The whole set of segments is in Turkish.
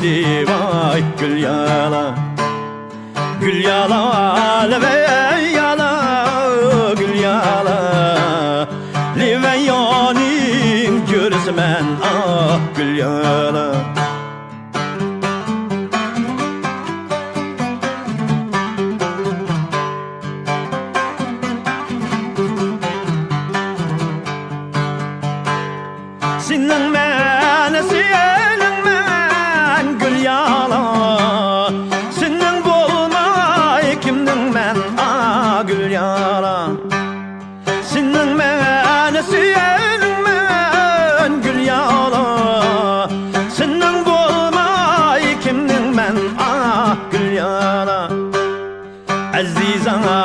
geldi vay gül yala. Gül yala leve yala, gül yala leve yanim görsmen ah gül yala. Senin men, senin men gül yala. Senin bolmay kimnin men ah gül yala. Senin men, senin men gül yala. Senin bolmay kimnin men ah gül yala. Azizana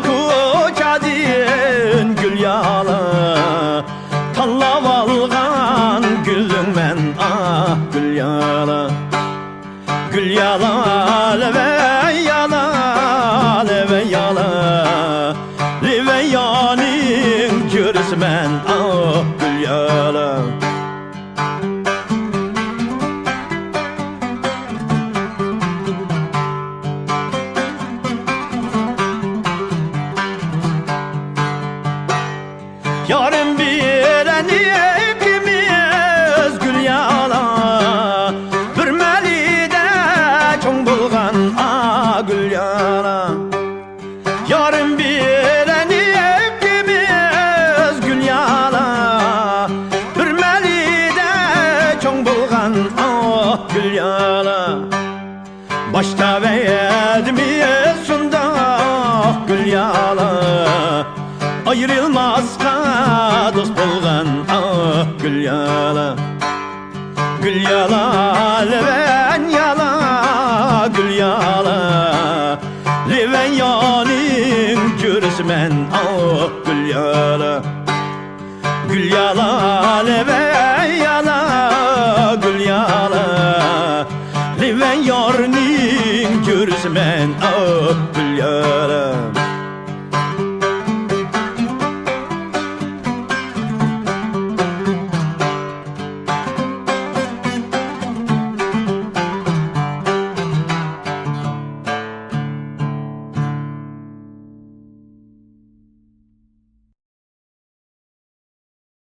koçadin gül yala. Tanlab algan gülüm men ah gül yala. Gül yala leve yala, leve yala leve yanim görsmen ah gül yala. Yarın bireni ikimiz gül yala. Bir melide çoğun bulgan ah gül yala. Yarın bireni ikimiz gül yala. Bir melide çoğun bulgan ah gül yala. Başta vermiyiz şunda ah gül yala. Ayrılmazqa dost bolgan ah gül yala. Gül yala leven yala, gül yala leven yanim görsmen ah gül yala. Gül yala leven